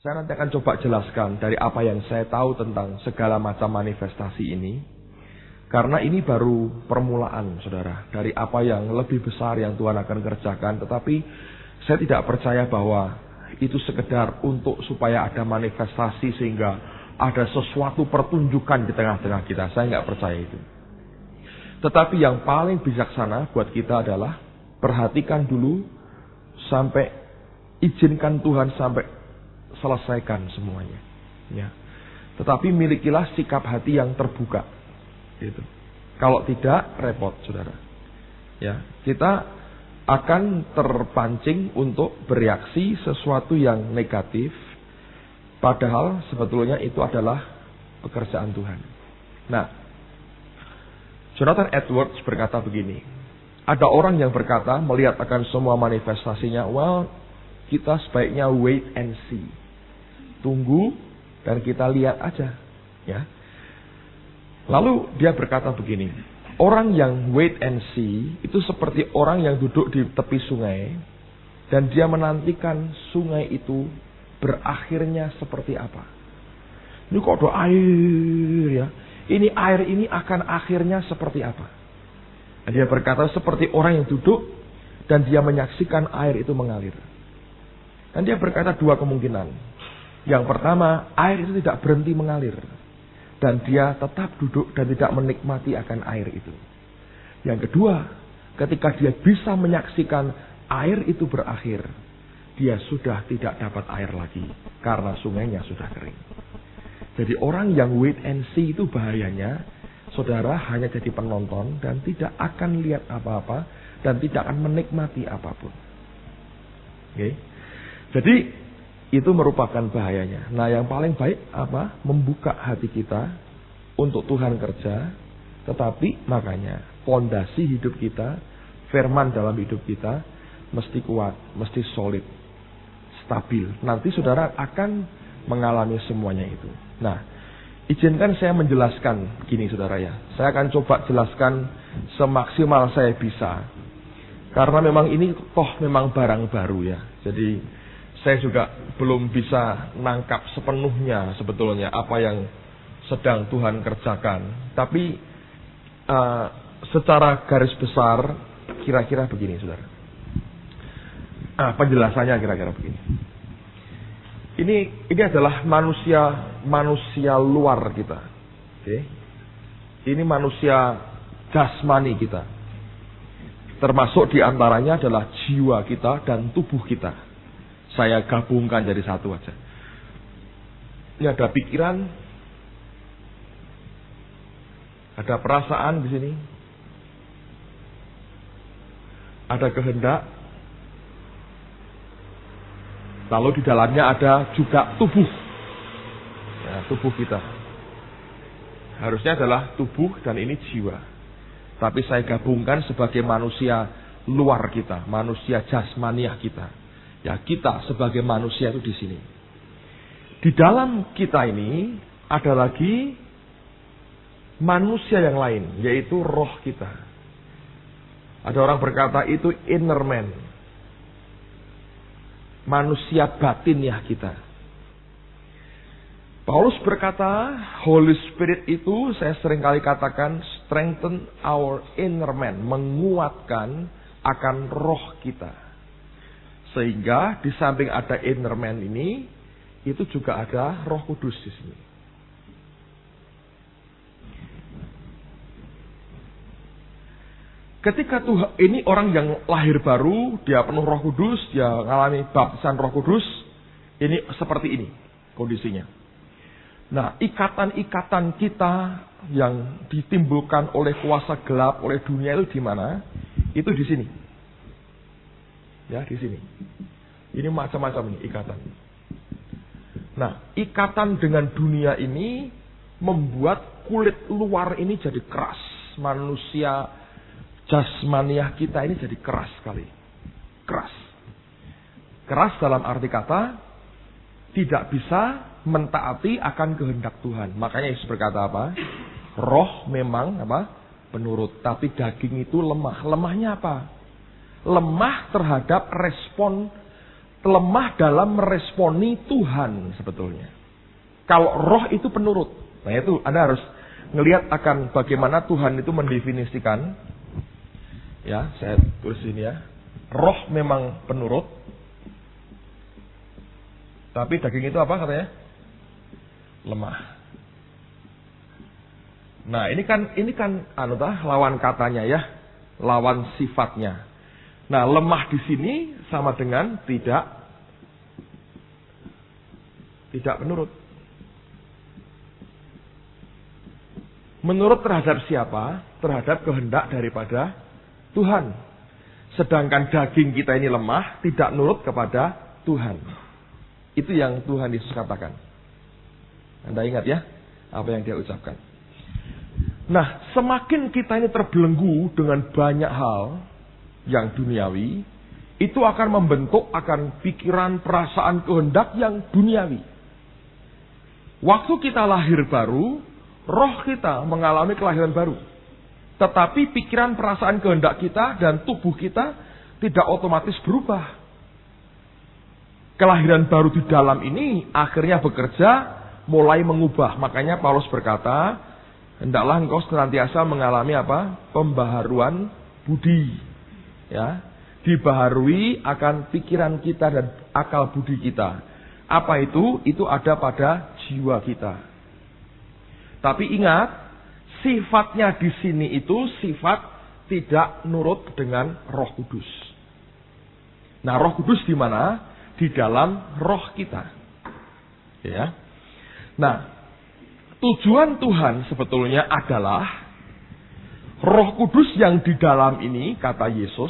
Saya nanti akan coba jelaskan dari apa yang saya tahu tentang segala macam manifestasi ini. Karena ini baru permulaan, saudara, dari apa yang lebih besar yang Tuhan akan kerjakan. Tetapi saya tidak percaya bahwa itu sekedar untuk supaya ada manifestasi sehingga ada sesuatu pertunjukan di tengah-tengah kita. Saya nggak percaya itu. Tetapi yang paling bijaksana buat kita adalah perhatikan dulu sampai izinkan Tuhan sampai selesaikan semuanya. Ya. Tetapi milikilah sikap hati yang terbuka. Gitu. Kalau tidak, repot, saudara. Ya, kita akan terpancing untuk bereaksi sesuatu yang negatif, padahal sebetulnya itu adalah pekerjaan Tuhan. Nah, Jonathan Edwards berkata begini, ada orang yang berkata melihat akan semua manifestasinya, well, kita sebaiknya wait and see. Tunggu dan kita lihat aja, ya. Lalu dia berkata begini, orang yang wait and see itu seperti orang yang duduk di tepi sungai dan dia menantikan sungai itu berakhirnya seperti apa. Ini kok ada air, ya. Ini air ini akan akhirnya seperti apa? Dan dia berkata seperti orang yang duduk dan dia menyaksikan air itu mengalir. Dan dia berkata dua kemungkinan. Yang pertama, air itu tidak berhenti mengalir. Dan dia tetap duduk dan tidak menikmati akan air itu. Yang kedua, ketika dia bisa menyaksikan air itu berakhir, dia sudah tidak dapat air lagi. Karena sungainya sudah kering. Jadi orang yang wait and see itu bahayanya, saudara hanya jadi penonton dan tidak akan lihat apa-apa. Dan tidak akan menikmati apapun. Oke? Jadi itu merupakan bahayanya. Nah, yang paling baik apa? Membuka hati kita untuk Tuhan kerja. Tetapi makanya fondasi hidup kita, firman dalam hidup kita mesti kuat, mesti solid, stabil. Nanti saudara akan mengalami semuanya itu. Nah, izinkan saya menjelaskan gini, saudara ya. Saya akan coba jelaskan semaksimal saya bisa. Karena memang ini toh memang barang baru ya. Jadi saya juga belum bisa nangkap sepenuhnya sebetulnya apa yang sedang Tuhan kerjakan. Tapi secara garis besar kira-kira begini, saudara. Penjelasannya kira-kira begini. Ini adalah manusia luar kita. Oke. Ini manusia jasmani kita. Termasuk diantaranya adalah jiwa kita dan tubuh kita. Saya gabungkan jadi satu aja. Ini ada pikiran, ada perasaan di sini, ada kehendak, lalu di dalamnya ada juga tubuh. Ya, tubuh kita. Harusnya adalah tubuh dan ini jiwa. Tapi saya gabungkan sebagai manusia luar kita, manusia jasmaniah kita. Ya, kita sebagai manusia itu di sini. Di dalam kita ini ada lagi manusia yang lain, yaitu roh kita. Ada orang berkata itu inner man. Manusia batiniah kita. Paulus berkata, Holy Spirit itu saya sering kali katakan strengthen our inner man, menguatkan akan roh kita. Sehingga di samping ada inner man ini, itu juga ada Roh Kudus di sini. Ketika Tuhan ini orang yang lahir baru, dia penuh Roh Kudus, dia mengalami baptisan Roh Kudus, ini seperti ini kondisinya. Nah, ikatan-ikatan kita yang ditimbulkan oleh kuasa gelap, oleh dunia itu di mana? Itu di sini. Ya, di sini. Ini macam-macam nih ikatan. Nah, ikatan dengan dunia ini membuat kulit luar ini jadi keras. Manusia jasmaniah kita ini jadi keras sekali. Keras. Keras dalam arti kata tidak bisa mentaati akan kehendak Tuhan. Makanya Yesus berkata apa? Roh memang apa? Penurut, tapi daging itu lemah. Lemahnya apa? Lemah terhadap respon lemah dalam meresponi Tuhan sebetulnya. Kalau roh itu penurut. Nah itu Anda harus ngelihat akan bagaimana Tuhan itu mendefinisikan. Ya, saya tulis ini ya. Roh memang penurut. Tapi daging itu apa katanya? Lemah. Nah, ini kan lawan katanya ya. Lawan sifatnya. Nah, lemah di sini sama dengan tidak menurut. Menurut terhadap siapa? Terhadap kehendak daripada Tuhan. Sedangkan daging kita ini lemah, tidak nurut kepada Tuhan. Itu yang Tuhan Yesus katakan. Anda ingat ya, apa yang dia ucapkan. Nah, semakin kita ini terbelenggu dengan banyak hal yang duniawi, itu akan membentuk akan pikiran, perasaan, kehendak yang duniawi. Waktu kita lahir baru, roh kita mengalami kelahiran baru. Tetapi pikiran, perasaan, kehendak kita dan tubuh kita tidak otomatis berubah. Kelahiran baru di dalam ini akhirnya bekerja mulai mengubah. Makanya Paulus berkata, hendaklah engkau senantiasa mengalami apa? Pembaharuan budi. Ya, dibaharui akan pikiran kita dan akal budi kita. Apa itu? Itu ada pada jiwa kita. Tapi ingat, sifatnya di sini itu sifat tidak nurut dengan Roh Kudus. Nah, Roh Kudus di mana? Di dalam roh kita. Ya. Nah, tujuan Tuhan sebetulnya adalah Roh Kudus yang di dalam ini, kata Yesus,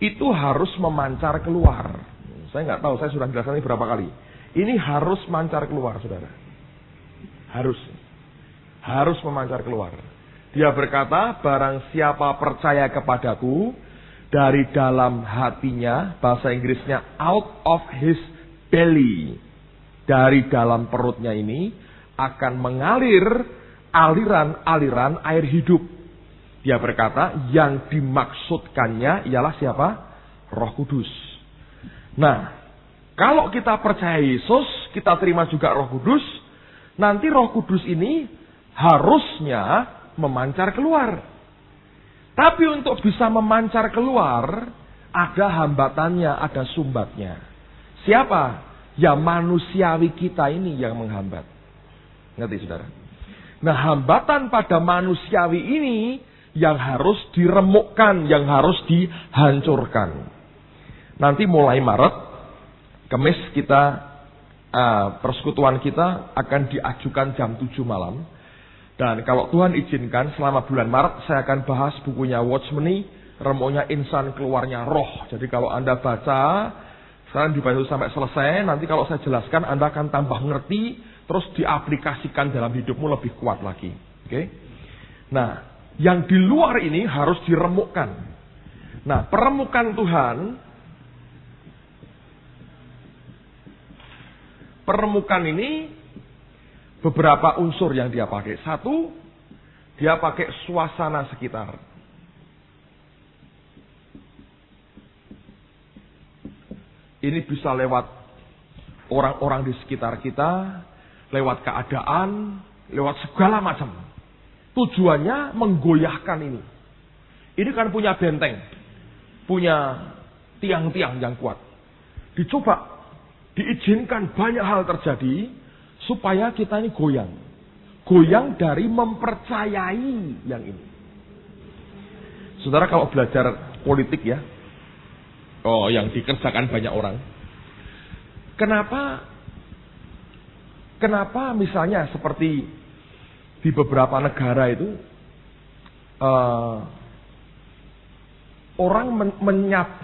itu harus memancar keluar. Saya nggak tahu, saya sudah jelaskan ini berapa kali. Ini harus mancar keluar, saudara. Harus memancar keluar. Dia berkata, barang siapa percaya kepadaku, dari dalam hatinya, bahasa Inggrisnya out of his belly, dari dalam perutnya ini akan mengalir aliran-aliran air hidup. Dia berkata, yang dimaksudkannya ialah siapa? Roh Kudus. Nah, kalau kita percaya Yesus, kita terima juga Roh Kudus, nanti Roh Kudus ini harusnya memancar keluar. Tapi untuk bisa memancar keluar, ada hambatannya, ada sumbatnya. Siapa? Ya manusiawi kita ini yang menghambat. Ngerti saudara? Nah, hambatan pada manusiawi ini yang harus diremukkan, yang harus dihancurkan. Nanti mulai Maret, Kamis kita, persekutuan kita akan diajukan jam 7 malam. Dan kalau Tuhan izinkan selama bulan Maret saya akan bahas bukunya Watchmeni, remuknya insan keluarnya roh. Jadi kalau Anda baca, sekarang dibaca sampai selesai, nanti kalau saya jelaskan Anda akan tambah ngerti, terus diaplikasikan dalam hidupmu lebih kuat lagi. Oke? Nah, yang di luar ini harus diremukkan. Nah, peremukan Tuhan, peremukan ini beberapa unsur yang dia pakai. Satu, dia pakai suasana sekitar. Ini bisa lewat orang-orang di sekitar kita, lewat keadaan, lewat segala macam. Tujuannya menggoyahkan ini. Ini kan punya benteng, punya tiang-tiang yang kuat. Dicoba, diizinkan banyak hal terjadi, supaya kita ini goyang. Goyang dari mempercayai yang ini. Saudara kalau belajar politik ya, yang dikerjakan banyak orang. Kenapa misalnya seperti di beberapa negara itu, orang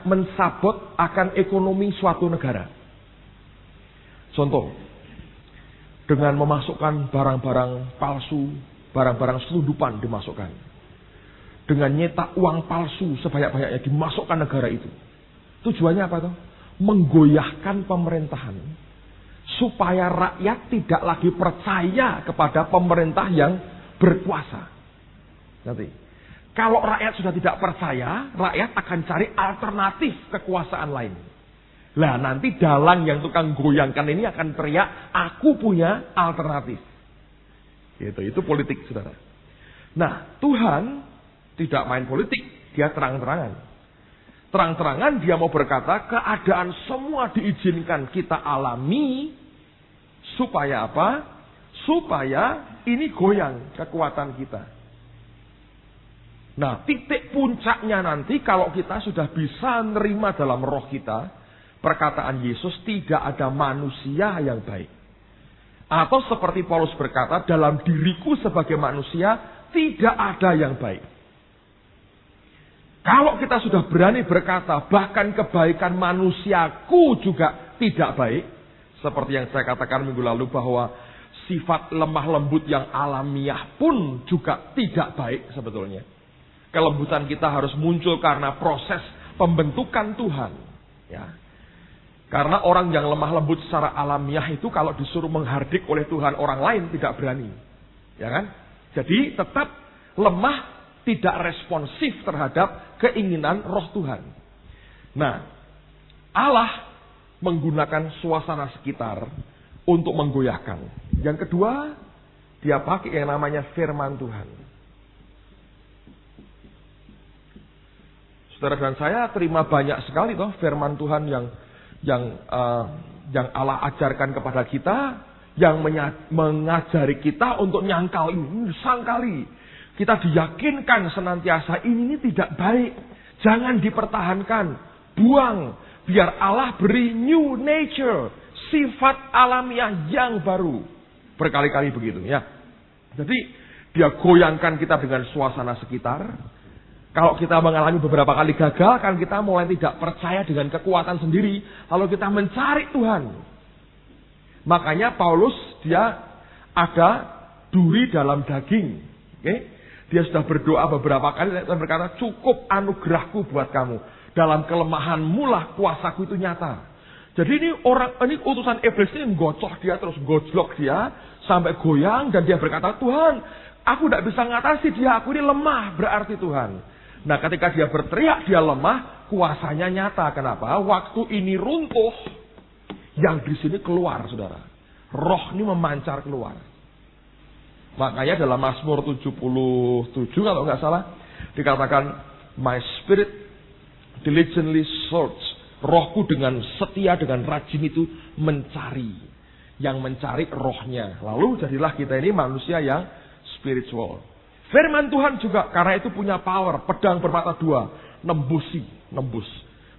mensabot akan ekonomi suatu negara. Contoh, dengan memasukkan barang-barang palsu, barang-barang selundupan dimasukkan. Dengan nyetak uang palsu sebanyak-banyaknya dimasukkan negara itu. Tujuannya apa tuh? Menggoyahkan pemerintahan. Supaya rakyat tidak lagi percaya kepada pemerintah yang berkuasa. Nanti, kalau rakyat sudah tidak percaya, rakyat akan cari alternatif kekuasaan lain. Lah nanti dalang yang tukang goyangkan ini akan teriak, aku punya alternatif. Gitu, itu politik, saudara. Nah, Tuhan tidak main politik, dia terang-terangan. Terang-terangan dia mau berkata, keadaan semua diizinkan kita alami, supaya apa? Supaya ini goyang kekuatan kita. Nah, titik puncaknya nanti kalau kita sudah bisa menerima dalam roh kita, perkataan Yesus, tidak ada manusia yang baik. Atau seperti Paulus berkata, dalam diriku sebagai manusia, tidak ada yang baik. Kalau kita sudah berani berkata, bahkan kebaikan manusiaku juga tidak baik. Seperti yang saya katakan minggu lalu, bahwa sifat lemah lembut yang alamiah pun juga tidak baik sebetulnya. Kelembutan kita harus muncul karena proses pembentukan Tuhan. Ya. Karena orang yang lemah lembut secara alamiah itu kalau disuruh menghardik oleh Tuhan orang lain tidak berani. Ya kan? Jadi tetap lemah, tidak responsif terhadap keinginan roh Tuhan. Nah, Allah menggunakan suasana sekitar untuk menggoyahkan. Yang kedua, dia pakai yang namanya firman Tuhan. Saudara dan saya terima banyak sekali toh firman Tuhan yang Allah ajarkan kepada kita, yang mengajari kita untuk nyangkal ini, sangkali. Kita diyakinkan senantiasa ini tidak baik, jangan dipertahankan, buang, biar Allah beri new nature, sifat alamiah yang baru. Berkali-kali begitu ya. Jadi dia goyangkan kita dengan suasana sekitar. Kalau kita mengalami beberapa kali gagal, kan kita mulai tidak percaya dengan kekuatan sendiri. Lalu kita mencari Tuhan. Makanya Paulus, dia ada duri dalam daging. Okay? Dia sudah berdoa beberapa kali dan berkata, cukup anugerahku buat kamu. Dalam kelemahanmu lah kuasaku itu nyata. Jadi ini utusan iblis ini gocok dia, terus gojlok dia, sampai goyang. Dan dia berkata, Tuhan, aku tidak bisa ngatasi dia, aku ini lemah berarti Tuhan. Nah, ketika dia berteriak, dia lemah, kuasanya nyata. Kenapa? Waktu ini runtuh, yang di sini keluar, saudara. Roh ini memancar keluar. Makanya dalam Mazmur 77, kalau nggak salah, dikatakan, my spirit diligently search. Rohku dengan setia, dengan rajin itu mencari. Yang mencari rohnya. Lalu jadilah kita ini manusia yang spiritual. Firman Tuhan juga karena itu punya power, pedang bermata dua, nembus.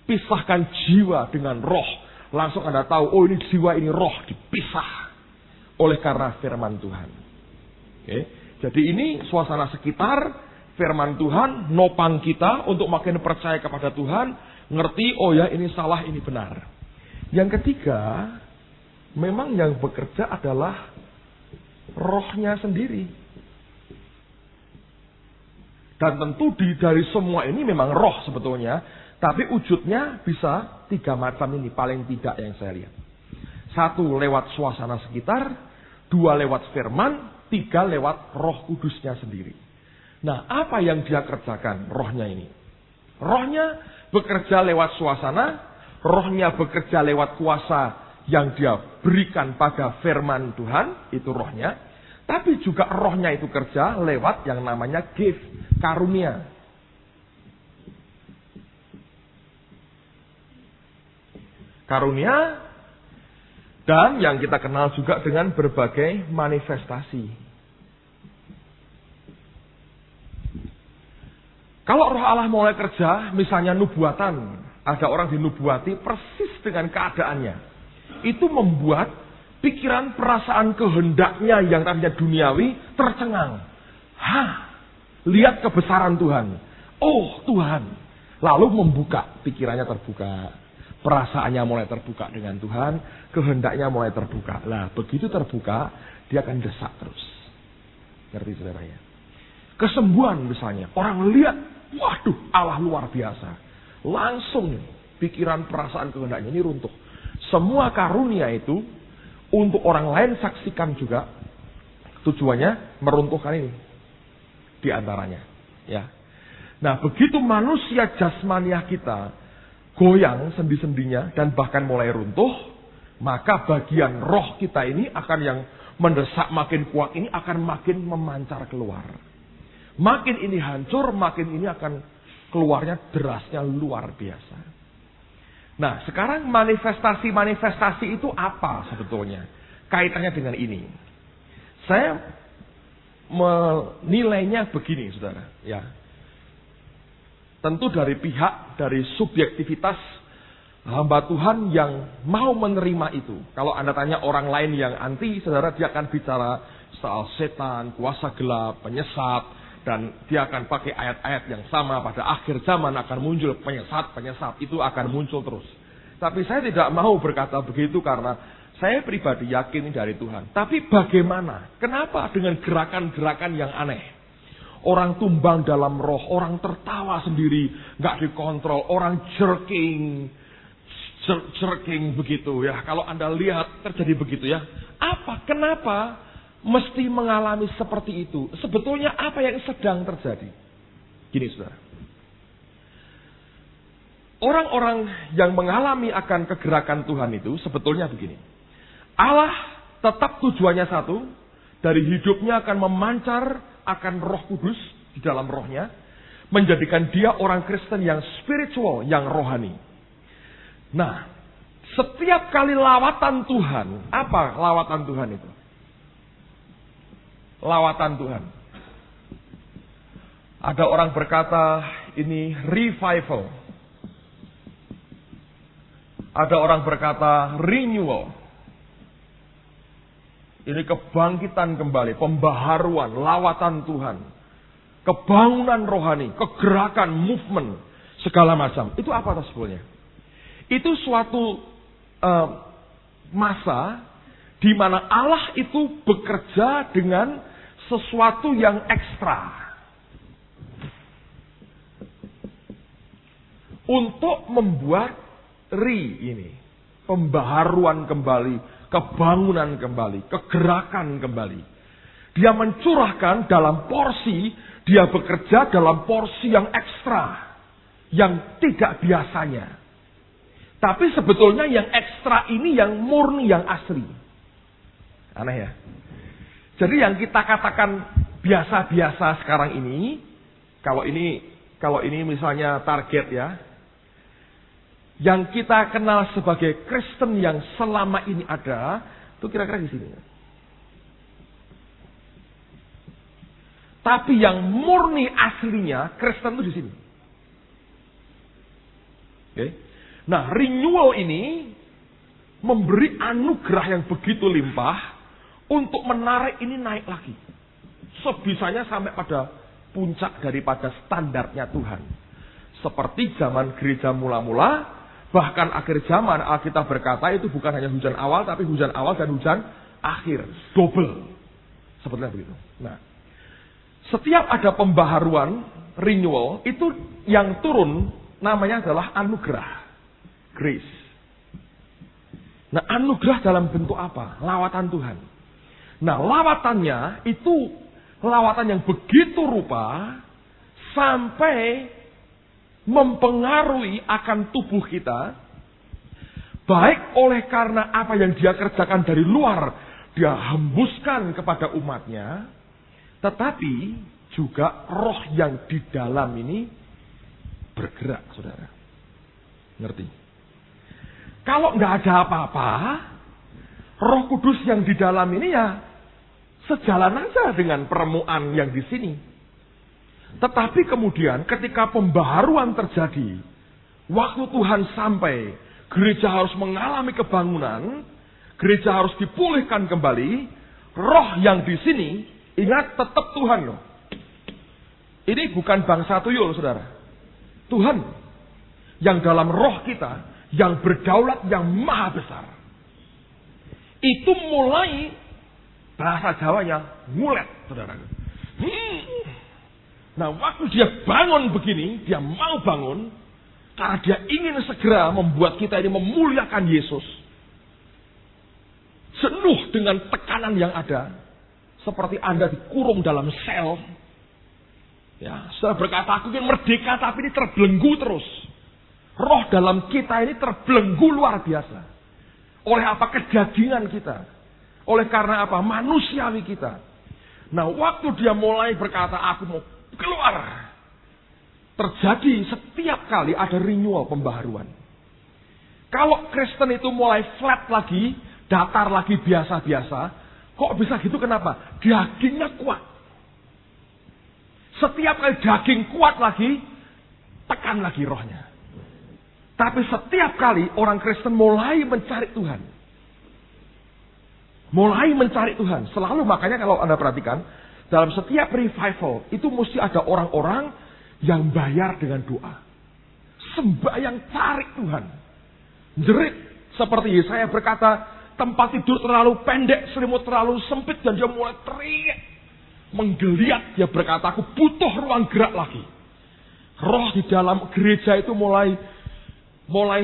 Pisahkan jiwa dengan roh. Langsung Anda tahu, oh ini jiwa, ini roh, dipisah oleh karena firman Tuhan. Oke. Jadi ini suasana sekitar, firman Tuhan nopang kita untuk makin percaya kepada Tuhan, ngerti, oh ya ini salah, ini benar. Yang ketiga, memang yang bekerja adalah rohnya sendiri. Dan tentu dari semua ini memang roh sebetulnya. Tapi wujudnya bisa 3 macam ini paling tidak yang saya lihat. 1 lewat suasana sekitar. 2 lewat firman. 3 lewat roh kudusnya sendiri. Nah, apa yang dia kerjakan rohnya ini? Rohnya bekerja lewat suasana. Rohnya bekerja lewat kuasa yang dia berikan pada firman Tuhan. Itu rohnya. Tapi juga rohnya itu kerja lewat yang namanya gift, karunia. Karunia dan yang kita kenal juga dengan berbagai manifestasi. Kalau roh Allah mulai kerja, misalnya nubuatan, ada orang dinubuati persis dengan keadaannya. Itu membuat pikiran, perasaan, kehendaknya yang tadinya duniawi tercengang. Lihat kebesaran Tuhan. Oh Tuhan. Lalu membuka, pikirannya terbuka. Perasaannya mulai terbuka dengan Tuhan. Kehendaknya mulai terbuka. Nah, begitu terbuka, dia akan desak terus. Ngerti saudara ya? Kesembuhan misalnya. Orang lihat, waduh Allah luar biasa. Langsung pikiran, perasaan, kehendaknya ini runtuh. Semua karunia itu untuk orang lain saksikan juga, tujuannya meruntuhkan ini di antaranya. Ya. Nah, begitu manusia jasmaniah kita goyang sendi-sendinya dan bahkan mulai runtuh, maka bagian roh kita ini akan yang mendesak makin kuat ini akan makin memancar keluar. Makin ini hancur, makin ini akan keluarnya derasnya luar biasa. Nah, sekarang manifestasi-manifestasi itu apa sebetulnya? Kaitannya dengan ini. Saya menilainya begini, saudara. Ya, tentu dari subjektivitas hamba Tuhan yang mau menerima itu. Kalau Anda tanya orang lain yang anti, saudara, dia akan bicara soal setan, kuasa gelap, penyesat. Dan dia akan pakai ayat-ayat yang sama, pada akhir zaman akan muncul penyesat. Itu akan muncul terus. Tapi saya tidak mau berkata begitu karena saya pribadi yakin dari Tuhan. Tapi bagaimana? Kenapa dengan gerakan-gerakan yang aneh? Orang tumbang dalam roh, orang tertawa sendiri, gak dikontrol, orang jerking begitu ya. Kalau Anda lihat terjadi begitu ya. Kenapa mesti mengalami seperti itu? Sebetulnya apa yang sedang terjadi? Gini, saudara. Orang-orang yang mengalami akan kegerakan Tuhan itu sebetulnya begini. Allah tetap tujuannya satu. Dari hidupnya akan memancar akan Roh Kudus di dalam rohnya. Menjadikan dia orang Kristen yang spiritual, yang rohani. Nah, setiap kali lawatan Tuhan, apa lawatan Tuhan itu? Lawatan Tuhan. Ada orang berkata ini revival. Ada orang berkata renewal. Ini kebangkitan kembali, pembaharuan, lawatan Tuhan. Kebangunan rohani, kegerakan, movement, segala macam. Itu apa sebetulnya? Itu suatu masa di mana Allah itu bekerja dengan sesuatu yang ekstra untuk membuat pembaharuan kembali, kebangunan kembali, kegerakan kembali. Dia mencurahkan dalam porsi, dia bekerja dalam porsi yang ekstra, yang tidak biasanya. Tapi sebetulnya yang ekstra ini yang murni, yang asli. Aneh ya? Jadi yang kita katakan biasa-biasa sekarang ini, kalau ini misalnya target ya, yang kita kenal sebagai Kristen yang selama ini ada, itu kira-kira di sini. Tapi yang murni aslinya Kristen itu di sini. Oke. Nah, renewal ini memberi anugerah yang begitu limpah untuk menarik ini naik lagi. Sebisanya sampai pada puncak daripada standarnya Tuhan. Seperti zaman gereja mula-mula, bahkan akhir zaman Alkitab berkata itu bukan hanya hujan awal, tapi hujan awal dan hujan akhir. Double. Sepertinya begitu. Nah, setiap ada pembaharuan, renewal, itu yang turun namanya adalah anugerah. Grace. Nah, anugerah dalam bentuk apa? Lawatan Tuhan. Nah, lawatannya itu lawatan yang begitu rupa sampai mempengaruhi akan tubuh kita. Baik oleh karena apa yang dia kerjakan dari luar, dia hembuskan kepada umatnya. Tetapi juga roh yang di dalam ini bergerak, saudara. Ngerti? Kalau nggak ada apa-apa, Roh Kudus yang di dalam ini ya sejalan aja dengan permuaan yang di sini. Tetapi kemudian ketika pembaharuan terjadi, waktu Tuhan sampai, gereja harus mengalami kebangunan, gereja harus dipulihkan kembali, roh yang di sini, ingat tetap Tuhan loh. Ini bukan bangsa tuyul, saudara. Tuhan yang dalam roh kita, yang berdaulat, yang maha besar. Itu mulai bahasa Jawanya ngulet, saudara. Nah, waktu dia bangun begini, dia mau bangun karena dia ingin segera membuat kita ini memuliakan Yesus. Jenuh dengan tekanan yang ada, seperti Anda dikurung dalam sel. Ya, saya berkata aku ingin merdeka tapi ini terbelenggu terus. Roh dalam kita ini terbelenggu luar biasa. Oleh apa? Kedagingan kita. Oleh karena apa? Manusiawi kita. Nah, waktu dia mulai berkata, aku mau keluar. Terjadi setiap kali ada renewal, pembaharuan. Kalau Kristen itu mulai flat lagi, datar lagi, biasa-biasa, kok bisa gitu? Kenapa? Dagingnya kuat. Setiap kali daging kuat lagi, tekan lagi rohnya. Tapi setiap kali orang Kristen mulai mencari Tuhan. Mulai mencari Tuhan. Selalu, makanya kalau Anda perhatikan, dalam setiap revival, itu mesti ada orang-orang yang bayar dengan doa. Sembahyang cari Tuhan. Jerit. Seperti saya berkata, tempat tidur terlalu pendek, selimut terlalu sempit, dan dia mulai teriak. Menggeliat, dia berkata, aku butuh ruang gerak lagi. Roh di dalam gereja itu mulai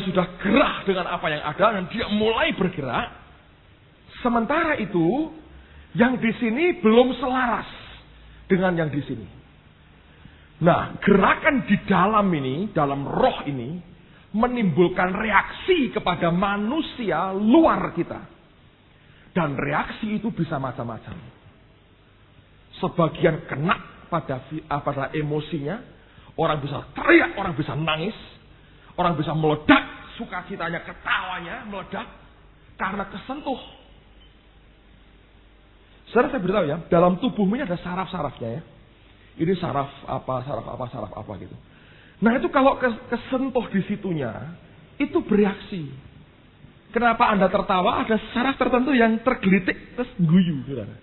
sudah gerah dengan apa yang ada, dan dia mulai bergerak. Sementara itu, yang di sini belum selaras dengan yang di sini. Nah, gerakan di dalam ini, dalam roh ini, menimbulkan reaksi kepada manusia luar kita. Dan reaksi itu bisa macam-macam. Sebagian kena pada emosinya, orang bisa teriak, orang bisa nangis, orang bisa meledak, sukacitanya, ketawanya meledak, karena kesentuh. Saudara, saya beritahu ya, dalam tubuhmu ini ada saraf-sarafnya ya. Ini saraf apa gitu. Nah, itu kalau kesentuh di situnya, itu bereaksi. Kenapa Anda tertawa? Ada saraf tertentu yang tergelitik terus guyu, saudara.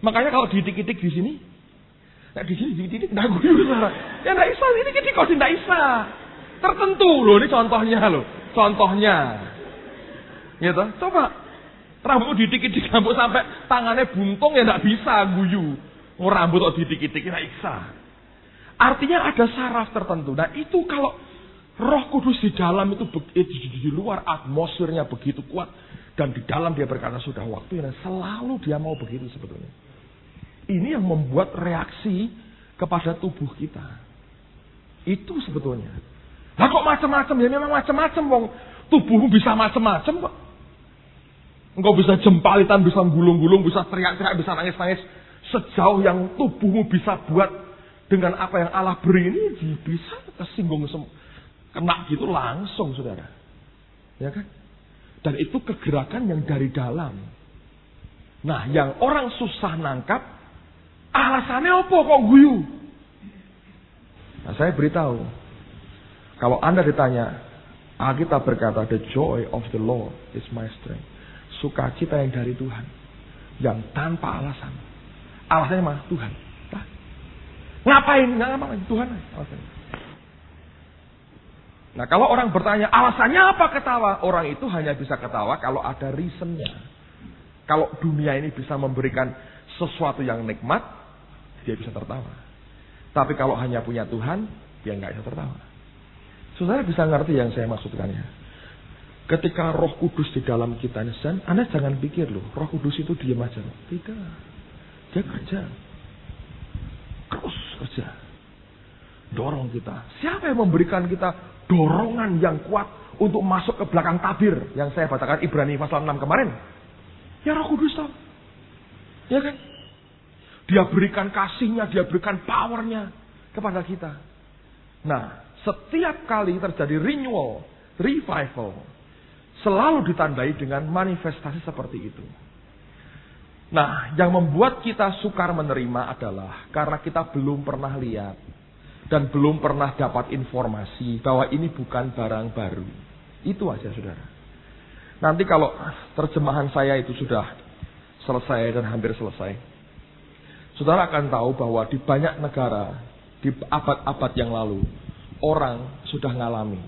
Makanya kalau diitik-itik di sini, nah di sini diitik nggak guyu, saudara. Ya nggak bisa, ini kok tidak bisa. Tertentu loh, ini contohnya loh, contohnya. Gitu, coba rambut diitik-itik rambut sampai tangannya buntung ya nggak bisa guyu. Rambut kok diitik-itik nggak bisa. Artinya ada saraf tertentu. Nah itu kalau Roh Kudus di dalam itu di luar atmosfernya begitu kuat, dan di dalam dia berkata sudah waktunya, selalu dia mau begitu sebetulnya. Ini yang membuat reaksi kepada tubuh kita. Itu sebetulnya. Nah kok macam-macam? Ya memang macam-macam, wong. Tubuhmu bisa macam-macam kok. Engkau bisa jempalitan, bisa gulung-gulung, bisa teriak-teriak, bisa nangis-nangis. Sejauh yang tubuhmu bisa buat dengan apa yang Allah beri ini, bisa kesinggung, kena gitu langsung, saudara. Ya kan? Dan itu kegerakan yang dari dalam. Nah, yang orang susah nangkap, alasannya apa kok guyu? Nah, saya beritahu, kalau Anda ditanya, Alkitab berkata, the joy of the Lord is my strength. Sukacita yang dari Tuhan, yang tanpa alasan. Alasannya mah Tuhan. Nah, ngapain? Nggak ngapain, Tuhan alasannya. Nah, kalau orang bertanya, alasannya apa ketawa? Orang itu hanya bisa ketawa kalau ada reasonnya. Kalau dunia ini bisa memberikan sesuatu yang nikmat, dia bisa tertawa. Tapi kalau hanya punya Tuhan, dia nggak bisa tertawa. Saudara bisa ngerti yang saya maksudkan ya? Ketika Roh Kudus di dalam kita, Anda jangan pikir loh, Roh Kudus itu diam aja. Tidak. Dia kerja. Terus kerja. Dorong kita. Siapa yang memberikan kita dorongan yang kuat untuk masuk ke belakang tabir yang saya bacakan Ibrani pasal 6 kemarin? Ya Roh Kudus toh. Ya kan? Dia berikan kasihnya, dia berikan powernya kepada kita. Nah, setiap kali terjadi renewal, revival, selalu ditandai dengan manifestasi seperti itu. Nah, yang membuat kita sukar menerima adalah karena kita belum pernah lihat dan belum pernah dapat informasi bahwa ini bukan barang baru. Itu aja, saudara. Nanti kalau terjemahan saya itu sudah selesai dan hampir selesai, saudara akan tahu bahwa di banyak negara, di abad-abad yang lalu, orang sudah ngalami.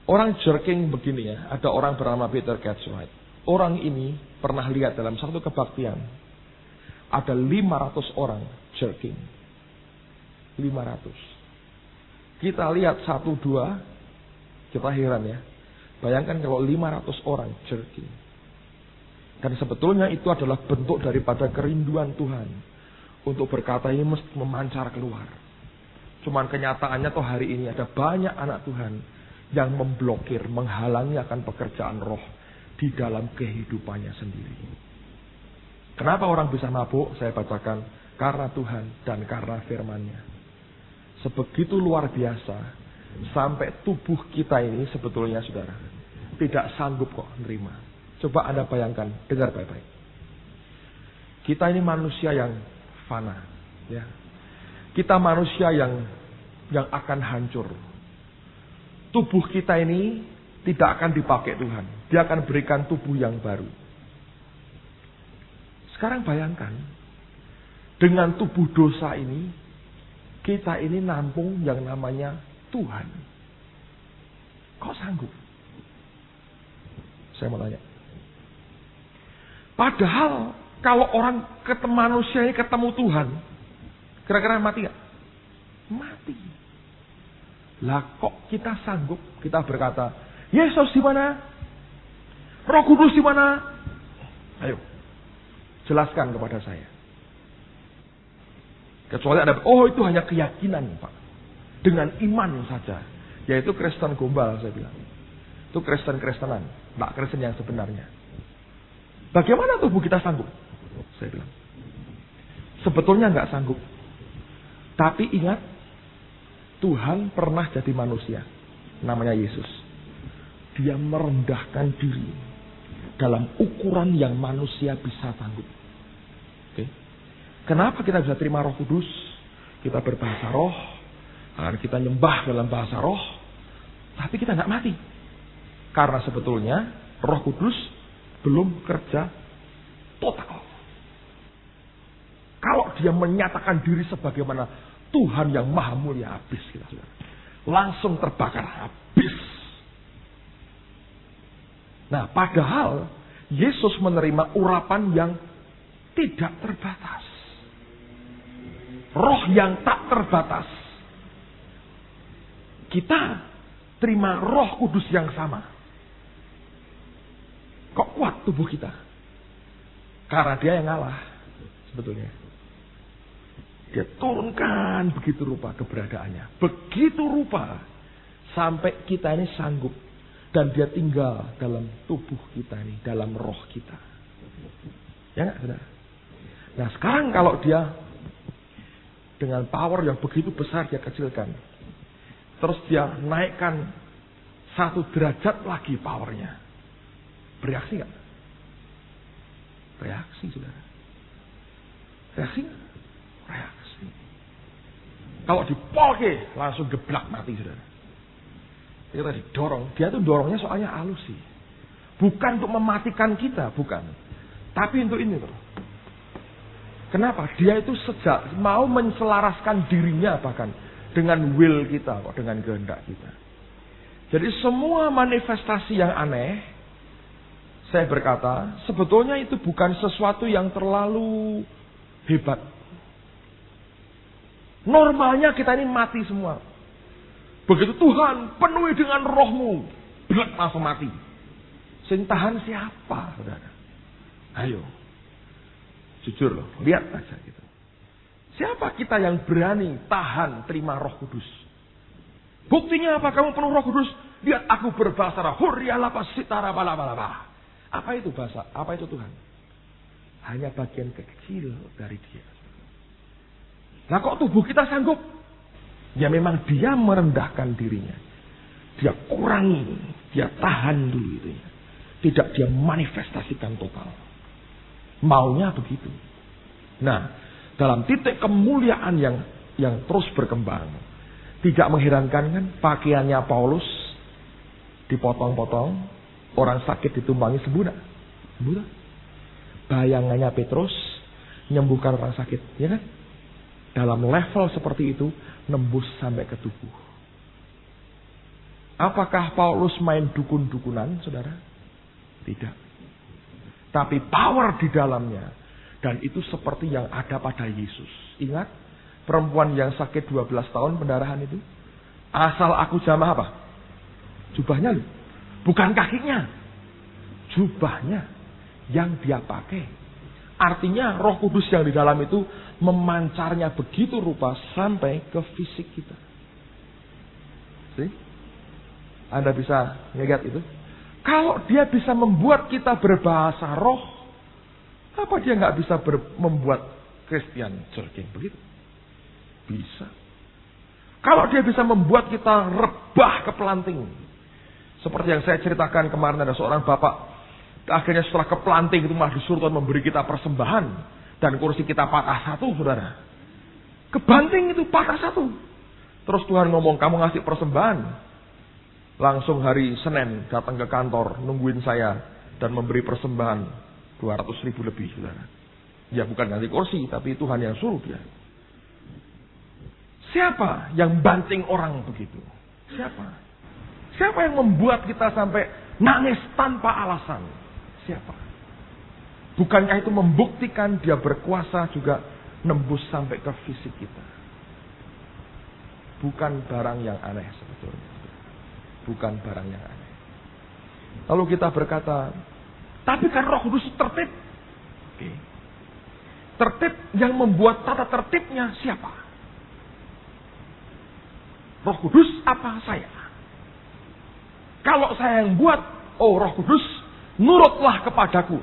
Orang jerking begini ya, ada orang bernama Peter Cartwright. Orang ini pernah lihat dalam satu kebaktian, ada 500 orang jerking. 500. Kita lihat 1-2, kita heran ya. Bayangkan kalau 500 orang jerking. Dan sebetulnya itu adalah bentuk daripada kerinduan Tuhan untuk berkata ini mesti memancar keluar. Cuman kenyataannya toh hari ini ada banyak anak Tuhan yang memblokir, menghalangi akan pekerjaan roh di dalam kehidupannya sendiri. Kenapa orang bisa mabuk? Saya bacakan, karena Tuhan dan karena firman-Nya. Sebegitu luar biasa, sampai tubuh kita ini sebetulnya saudara, tidak sanggup kok menerima. Coba Anda bayangkan, dengar baik-baik. Kita ini manusia yang fana, ya. Kita manusia yang akan hancur. Tubuh kita ini tidak akan dipakai Tuhan. Dia akan berikan tubuh yang baru. Sekarang bayangkan, dengan tubuh dosa ini, kita ini nampung yang namanya Tuhan. Kok sanggup? Saya mau tanya. Padahal kalau orang manusia ini ketemu Tuhan, kira-kira mati gak? Mati. Lah kok kita sanggup? Kita berkata, Yesus di mana? Roh Kudus di mana? Ayo, jelaskan kepada saya. Kecuali ada, itu hanya keyakinan Pak. Dengan iman saja. Yaitu Kristen gombal saya bilang. Itu Kristen-Kristenan. Tidak Kristen yang sebenarnya. Bagaimana tubuh kita sanggup? Saya bilang. Sebetulnya nggak sanggup. Tapi ingat, Tuhan pernah jadi manusia. Namanya Yesus. Dia merendahkan diri. Dalam ukuran yang manusia bisa sanggup. Oke. Kenapa kita bisa terima Roh Kudus? Kita berbahasa roh. Kita nyembah dalam bahasa roh. Tapi kita nggak mati. Karena sebetulnya Roh Kudus belum kerja total. Kalau dia menyatakan diri sebagaimana Tuhan yang maha mulia, habis kita saudara. Langsung terbakar habis. Nah, padahal Yesus menerima urapan yang tidak terbatas. Roh yang tak terbatas. Kita terima Roh Kudus yang sama. Kok kuat tubuh kita? Karena dia yang ngalah sebetulnya. Dia turunkan begitu rupa keberadaannya. Begitu rupa sampai kita ini sanggup. Dan dia tinggal dalam tubuh kita ini, dalam roh kita. Ya nggak, saudara? Nah sekarang kalau dia dengan power yang begitu besar dia kecilkan. Terus dia naikkan 1 derajat lagi powernya. Bereaksi nggak? Reaksi, saudara. Reaksi nggak? Reaksi. Kalau dipolke langsung geblak mati, saudara. Kita didorong. Dia tuh dorongnya soalnya halus sih. Bukan untuk mematikan kita, bukan. Tapi untuk ini tuh. Kenapa? Dia itu sejak mau menselaraskan dirinya bahkan dengan will kita, kok dengan kehendak kita. Jadi semua manifestasi yang aneh, saya berkata, sebetulnya itu bukan sesuatu yang terlalu hebat. Normalnya kita ini mati semua. Begitu Tuhan penuhi dengan rohmu, belak langsung mati. Sing tahan siapa, saudara? Ayo, jujur loh, lihat aja gitu. Siapa kita yang berani tahan terima Roh Kudus? Buktinya apa? Kamu penuh Roh Kudus? Lihat aku berbahasa roh. Hurrialapa sitara bala. Apa itu bahasa? Apa itu Tuhan? Hanya bagian kecil dari Dia. Nah kok tubuh kita sanggup? Ya memang dia merendahkan dirinya. Dia kurangi. Dia tahan dulu itu ya. Tidak dia manifestasikan total. Maunya begitu. Nah, dalam titik kemuliaan yang terus berkembang. Tidak mengherankan kan pakaiannya Paulus dipotong-potong. Orang sakit ditumpangi sembuh. Sembuh. Bayangannya Petrus menyembuhkan orang sakit. Ya kan? Dalam level seperti itu. Nembus sampai ke tubuh. Apakah Paulus main dukun-dukunan, saudara? Tidak. Tapi power di dalamnya. Dan itu seperti yang ada pada Yesus. Ingat, perempuan yang sakit 12 tahun pendarahan itu. Asal aku jamah apa? Jubahnya loh. Bukan kakinya. Jubahnya yang dia pakai. Artinya Roh Kudus yang di dalam itu memancarnya begitu rupa sampai ke fisik kita. See? Anda bisa ngelihat itu? Kalau dia bisa membuat kita berbahasa roh, apa dia nggak bisa membuat Christian jerking begitu? Bisa. Kalau dia bisa membuat kita rebah kepelanting, seperti yang saya ceritakan kemarin, ada seorang bapak, akhirnya setelah kepelanting itu malah disuruh Tuhan memberi kita persembahan, dan kursi kita patah satu, saudara. Kebanting itu patah satu. Terus Tuhan ngomong, kamu ngasih persembahan. Langsung hari Senin datang ke kantor, nungguin saya dan memberi persembahan 200.000 lebih, saudara. Ya bukan ganti kursi, tapi Tuhan yang suruh dia. Siapa yang banting orang begitu? Siapa? Siapa yang membuat kita sampai nangis tanpa alasan? Siapa? Bukankah itu membuktikan dia berkuasa juga nembus sampai ke fisik kita? Bukan barang yang aneh sebetulnya. Bukan barang yang aneh. Lalu kita berkata, tapi kan Roh Kudus tertib. Oke. Tertib yang membuat tata tertibnya siapa? Roh Kudus apa saya? Kalau saya yang buat, oh Roh Kudus, nurutlah kepadaku.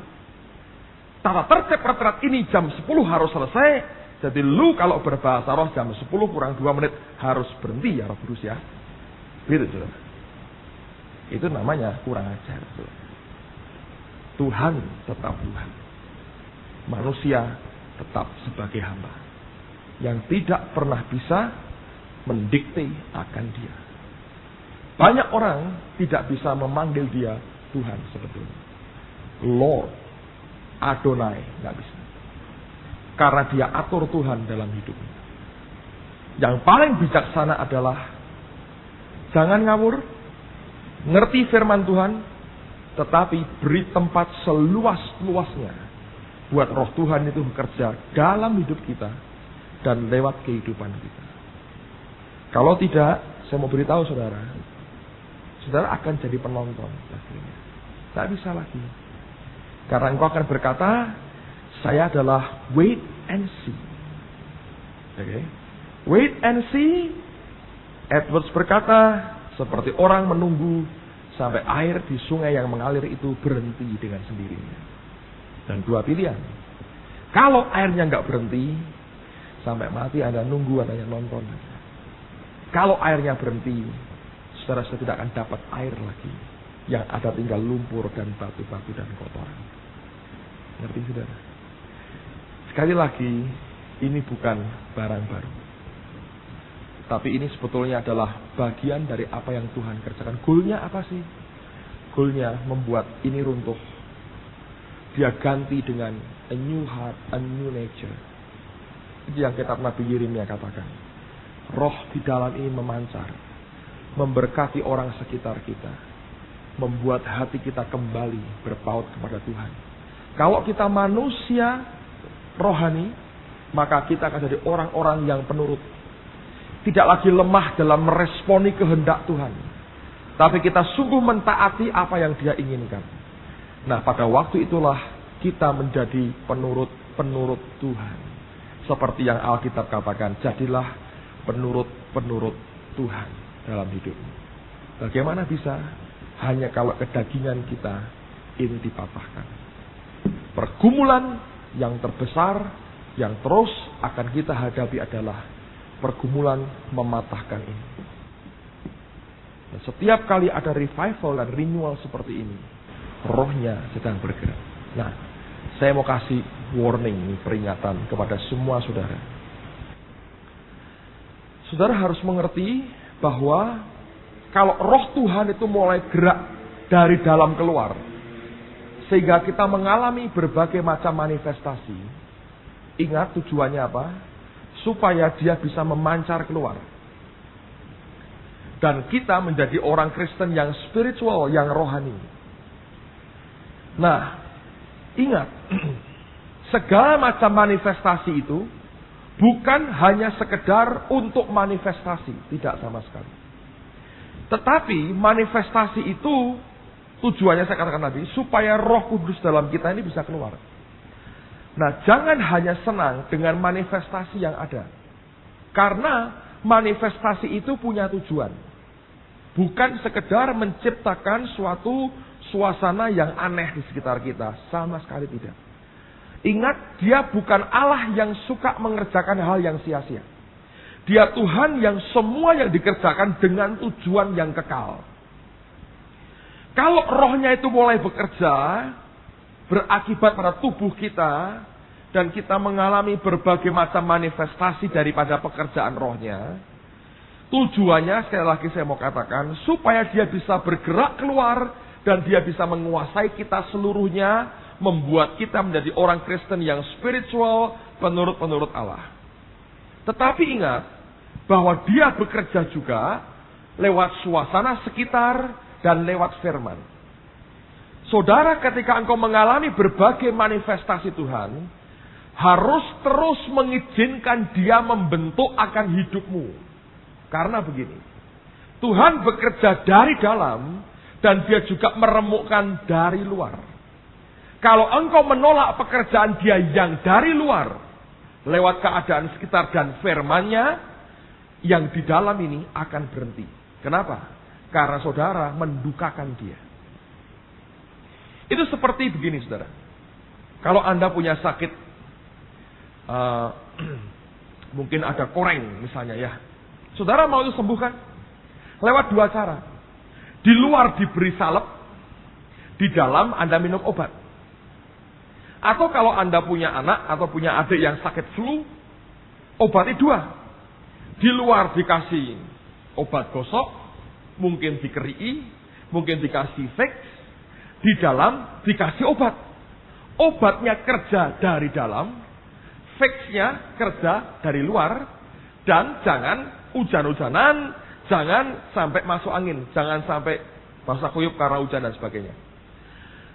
Tata tertib retret ini jam 10 harus selesai. Jadi lu kalau berbahasa roh jam 10 kurang 2 menit harus berhenti ya Roh Kudus ya. Gitu saudara. Itu namanya kurang ajar. Tuhan tetap Tuhan. Manusia tetap sebagai hamba. Yang tidak pernah bisa mendikte akan dia. Banyak orang tidak bisa memanggil dia Tuhan sebetulnya. Lord, Adonai, nggak bisa. Karena dia atur Tuhan dalam hidupnya. Yang paling bijaksana adalah jangan ngawur, ngerti firman Tuhan, tetapi beri tempat seluas-luasnya buat Roh Tuhan itu bekerja dalam hidup kita dan lewat kehidupan kita. Kalau tidak, saya mau beritahu saudara, saudara akan jadi penonton akhirnya. Tak bisa lagi. Karena engkau akan berkata, saya adalah wait and see. Oke. Wait and see. Edwards berkata, seperti orang menunggu sampai air di sungai yang mengalir itu berhenti dengan sendirinya. Dan dua pilihan. Kalau airnya nggak berhenti, sampai mati Anda nunggu, Anda yang nonton. Kalau airnya berhenti, saudara tidak akan dapat air lagi. Yang ada tinggal lumpur dan batu-batu dan kotoran. Ngerti saudara? Sekali lagi, ini bukan barang baru. Tapi ini sebetulnya adalah bagian dari apa yang Tuhan kerjakan. Goalnya apa sih? Goalnya membuat ini runtuh. Dia ganti dengan a new heart, a new nature. Itu yang kitab Nabi Yeremia katakan. Roh di dalam ini memancar. Memberkati orang sekitar kita. Membuat hati kita kembali berpaut kepada Tuhan. Kalau kita manusia rohani, maka kita akan jadi orang-orang yang penurut. Tidak lagi lemah dalam meresponi kehendak Tuhan. Tapi kita sungguh mentaati apa yang Dia inginkan. Nah, pada waktu itulah kita menjadi penurut-penurut Tuhan. Seperti yang Alkitab katakan, jadilah penurut-penurut Tuhan dalam hidupmu. Bagaimana bisa? Hanya kalau kedagingan kita ini dipatahkan. Pergumulan yang terbesar, yang terus akan kita hadapi adalah pergumulan mematahkan ini. Dan setiap kali ada revival dan renewal seperti ini, rohnya sedang bergerak. Nah, saya mau kasih warning, peringatan kepada semua saudara. Saudara harus mengerti bahwa kalau roh Tuhan itu mulai gerak dari dalam keluar, sehingga kita mengalami berbagai macam manifestasi. Ingat tujuannya apa? Supaya dia bisa memancar keluar. Dan kita menjadi orang Kristen yang spiritual, yang rohani. Nah, ingat, segala macam manifestasi itu bukan hanya sekedar untuk manifestasi, tidak sama sekali. Tetapi manifestasi itu tujuannya saya katakan tadi, supaya Roh Kudus dalam kita ini bisa keluar. Nah, jangan hanya senang dengan manifestasi yang ada. Karena manifestasi itu punya tujuan. Bukan sekedar menciptakan suatu suasana yang aneh di sekitar kita. Sama sekali tidak. Ingat, dia bukan Allah yang suka mengerjakan hal yang sia-sia. Dia Tuhan yang semua yang dikerjakan dengan tujuan yang kekal. Kalau rohnya itu mulai bekerja, berakibat pada tubuh kita, dan kita mengalami berbagai macam manifestasi daripada pekerjaan rohnya, tujuannya, sekali lagi saya mau katakan, supaya dia bisa bergerak keluar, dan dia bisa menguasai kita seluruhnya, membuat kita menjadi orang Kristen yang spiritual, penurut Allah. Tetapi ingat, bahwa dia bekerja juga lewat suasana sekitar, dan lewat firman. Saudara, ketika engkau mengalami berbagai manifestasi Tuhan, harus terus mengizinkan dia membentuk akan hidupmu. Karena begini, Tuhan bekerja dari dalam, dan dia juga meremukkan dari luar. Kalau engkau menolak pekerjaan dia yang dari luar, lewat keadaan sekitar dan firman-Nya, yang di dalam ini akan berhenti. Kenapa? Karena saudara mendukakan dia. Itu seperti begini, saudara. Kalau Anda punya sakit, mungkin ada koreng misalnya ya. Saudara mau itu sembuhkan? Lewat dua cara. Di luar diberi salep, di dalam Anda minum obat. Atau kalau Anda punya anak atau punya adik yang sakit flu, obatnya dua. Di luar dikasih obat gosok, mungkin dikerii, mungkin dikasih fix, di dalam dikasih obat. Obatnya kerja dari dalam, fixnya kerja dari luar, dan jangan hujan-hujanan, jangan sampai masuk angin, jangan sampai basah kuyup karena hujan dan sebagainya.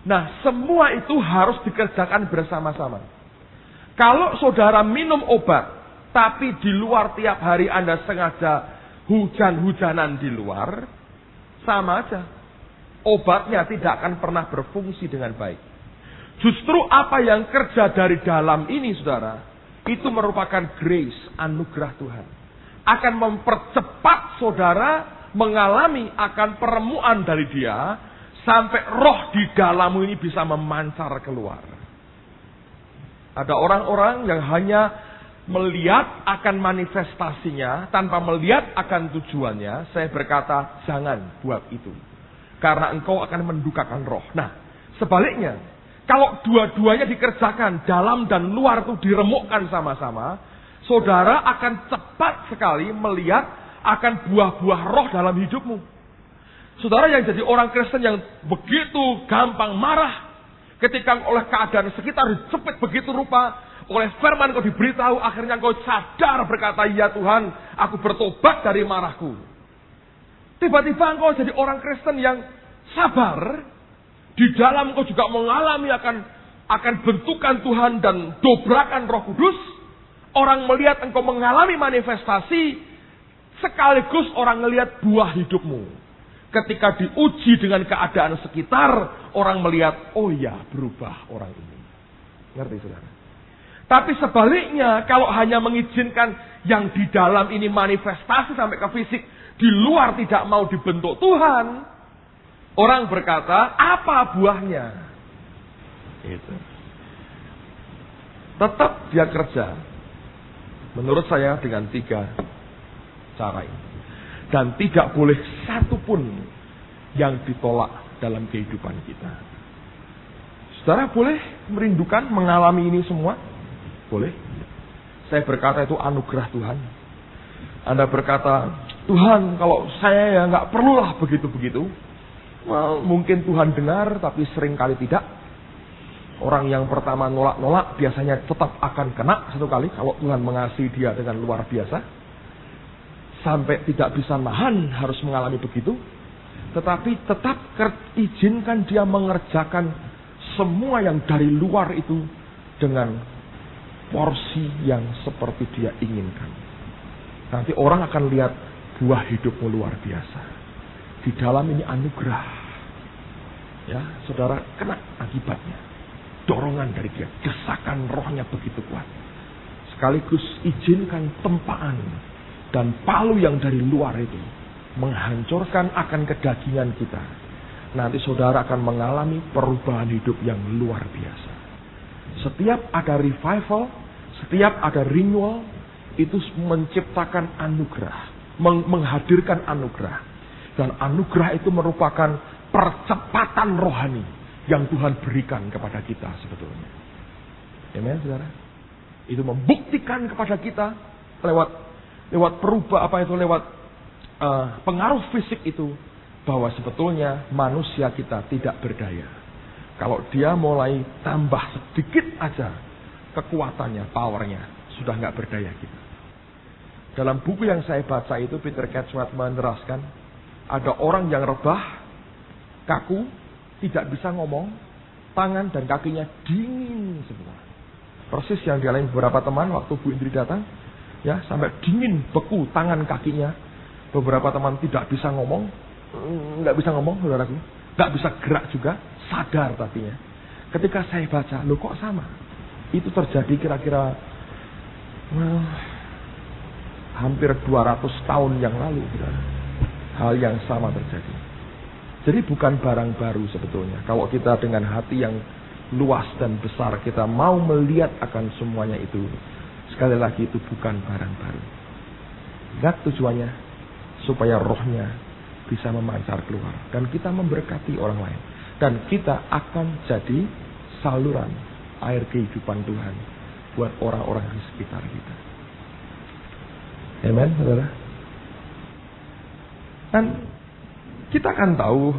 Nah, semua itu harus dikerjakan bersama-sama. Kalau saudara minum obat, tapi di luar tiap hari Anda sengaja hujan-hujanan di luar, sama aja. Obatnya tidak akan pernah berfungsi dengan baik. Justru apa yang kerja dari dalam ini, saudara, itu merupakan grace, anugerah Tuhan. Akan mempercepat saudara mengalami akan peremuan dari dia, sampai roh di dalammu ini bisa memancar keluar. Ada orang-orang yang hanya melihat akan manifestasinya tanpa melihat akan tujuannya. Saya berkata, jangan buat itu. Karena engkau akan mendukakan roh. Nah, sebaliknya, kalau dua-duanya dikerjakan, dalam dan luar itu diremukkan sama-sama, saudara akan cepat sekali melihat akan buah-buah roh dalam hidupmu. Saudara yang jadi orang Kristen yang begitu gampang marah, ketika oleh keadaan sekitar dijepit begitu rupa, oleh firman kau diberitahu, akhirnya kau sadar berkata, ya Tuhan, aku bertobat dari marahku. Tiba-tiba engkau jadi orang Kristen yang sabar. Di dalam kau juga mengalami akan bentukan Tuhan dan dobrakan Roh Kudus. Orang melihat engkau mengalami manifestasi, sekaligus orang melihat buah hidupmu. Ketika diuji dengan keadaan sekitar, orang melihat, oh ya, berubah orang ini. Ngerti, saudara? Tapi sebaliknya, kalau hanya mengizinkan yang di dalam ini manifestasi sampai ke fisik, di luar tidak mau dibentuk Tuhan, orang berkata, apa buahnya? Itu. Tetap dia kerja. Menurut saya dengan 3 cara ini. Dan tidak boleh satupun yang ditolak dalam kehidupan kita. Saudara boleh merindukan mengalami ini semua? Boleh. Saya berkata itu anugerah Tuhan. Anda berkata, Tuhan kalau saya ya nggak perlulah begitu-begitu. Well, mungkin Tuhan dengar tapi seringkali tidak. Orang yang pertama nolak-nolak biasanya tetap akan kena satu kali kalau Tuhan mengasihi dia dengan luar biasa. Sampai tidak bisa nahan harus mengalami begitu. Tetapi tetap izinkan dia mengerjakan semua yang dari luar itu dengan porsi yang seperti dia inginkan. Nanti orang akan lihat buah hidupmu luar biasa. Di dalam ini anugerah. Ya, saudara kena akibatnya. Dorongan dari dia, desakan rohnya begitu kuat. Sekaligus izinkan tempaan dan palu yang dari luar itu menghancurkan akan kedagingan kita, nanti saudara akan mengalami perubahan hidup yang luar biasa. Setiap ada revival, setiap ada renewal, itu menciptakan anugerah, menghadirkan anugerah. Dan anugerah itu merupakan percepatan rohani yang Tuhan berikan kepada kita sebetulnya. Amen, saudara. Itu membuktikan kepada kita lewat pengaruh fisik itu, bahwa sebetulnya manusia kita tidak berdaya. Kalau dia mulai tambah sedikit aja kekuatannya, powernya, sudah nggak berdaya kita. Dalam buku yang saya baca itu, Peter Catchworth meneraskan, ada orang yang rebah, kaku, tidak bisa ngomong, tangan dan kakinya dingin semua. Persis yang dialami beberapa teman waktu Bu Indri datang, ya, sampai dingin, beku tangan kakinya. Beberapa teman tidak bisa ngomong, nggak bisa ngomong, saudaraku, nggak bisa gerak juga, sadar tadinya. Ketika saya baca, loh kok sama? Itu terjadi kira-kira hampir 200 tahun yang lalu, saudara. Hal yang sama terjadi. Jadi bukan barang baru sebetulnya. Kalau kita dengan hati yang luas dan besar, kita mau melihat akan semuanya itu, sekali lagi itu bukan barang baru. Lihat tujuannya, supaya rohnya bisa memancar keluar. Dan kita memberkati orang lain. Dan kita akan jadi saluran air kehidupan Tuhan buat orang-orang di sekitar kita. Amen, saudara. Dan kita akan tahu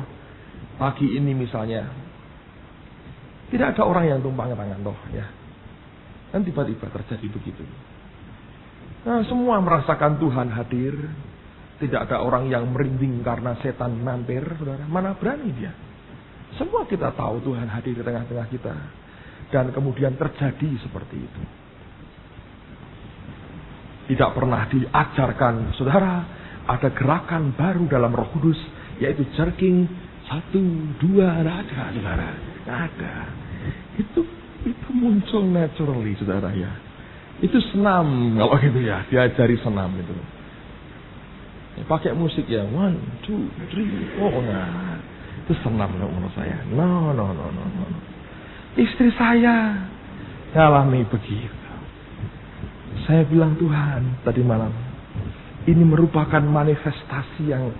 pagi ini misalnya tidak ada orang yang tumpang tangan toh, ya. Dan tiba-tiba terjadi begitu. Nah, semua merasakan Tuhan hadir. Tidak ada orang yang merinding karena setan mampir, saudara. Mana berani dia? Semua kita tahu Tuhan hadir di tengah-tengah kita. Dan kemudian terjadi seperti itu. Tidak pernah diajarkan, saudara, ada gerakan baru dalam Roh Kudus, yaitu jerking 1, 2, tidak ada, saudara. Tidak ada. Itu muncul naturally, saudara, ya. Itu senam, kalau gitu ya, diajari senam itu. Pakai musik ya, 1, 2, 3, 4, nah. Itu senam menurut saya. No. Istri saya ngalami begitu. Saya bilang, Tuhan, tadi malam, ini merupakan manifestasi yang